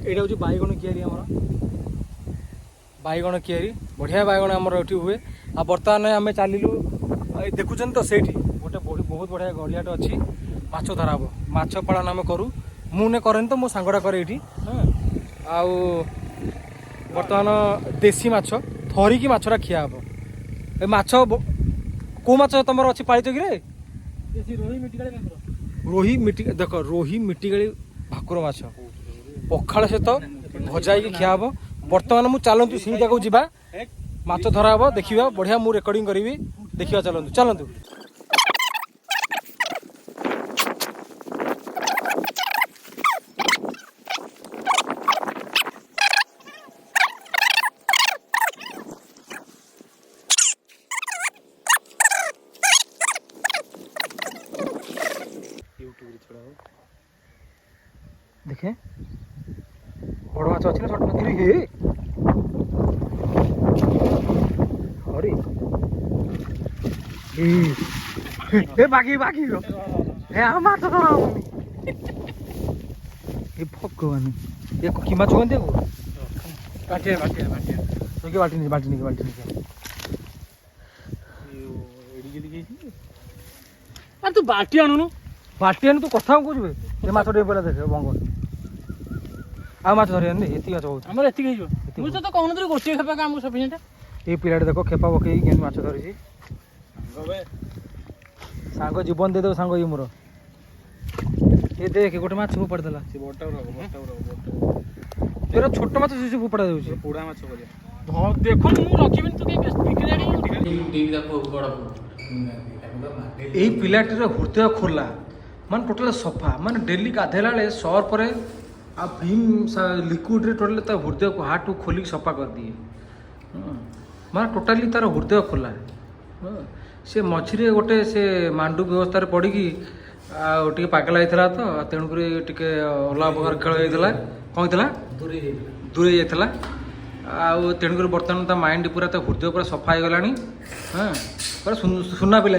एटा हूँ बैगण कियारी आमर बैगण कियारी बढ़िया बैगण आमर ये हुए आ बर्तमान आम चलू देखुं तो से गोटे बहुत बढ़िया गड़ियाटे अच्छी माछ धरा हम माछ पालन आम करूँ मुझे करें तो मो सांगटा करे ये आउ बर्तमान देसी माछ थरिकी माछरा खिया हम ए माछ को माछ तुम अच्छी पालित कि रोही मिटी देख रोही मिटिगाड़ी भाकुर माछ पखाड़ सहित भजा खिया हम बर्तमान मुझे चलतु से जगह जावा माछ धरा हम देखा बढ़िया मुझे रेकर्डिंग करी देखा चलतु चलतु देखे बड़ माछ अच्छी ना छोट माछ हे अरे ए बाकी बाकी हे आ माछ धरा ए भगवान ये की माछ कहते को बाटी बाटी बाटी तो के बाटी नहीं बाटी नहीं अरे तू बाटी आणुनु बाटी आनु तू कथा कहू ये माछ टे पहले देखे बंग आ माछ धरे एति माछ बहुत हमर एति गइयो मुझे तो कहनु तरी गोटी खेपा काम सफिशिएंट ये पिलाटे देखो खेपा पकई के माछ धरिछि सांग जीवन दे दो सांग ये मोर ये देख गोटे माछ फोपाड़ देला से बोटा तेरा छोट माछ से फोपाड़ा देउछि पुडा माछ करिया देखो मु रखिबिन तो के बिक्री यही पिलाटीर हृदय खोला मान टोटाल सफा मान डेली गाधेला बेले सर पर आ भीम लिक्विड टोटाल हृदय को हार्ट को खोलिक सफा कर दिए मान टोटाली तार हृदय खोला से मझे गोटे से मांडू व्यवस्था पड़ी टे पागल होता तो तेणुक अलग प्रकार खेल होता कौन होता दूरे जाता तेणुक बर्तमान माइंड पूरा हृदय पूरा सफा हो गला हाँ पूरा सुना पिला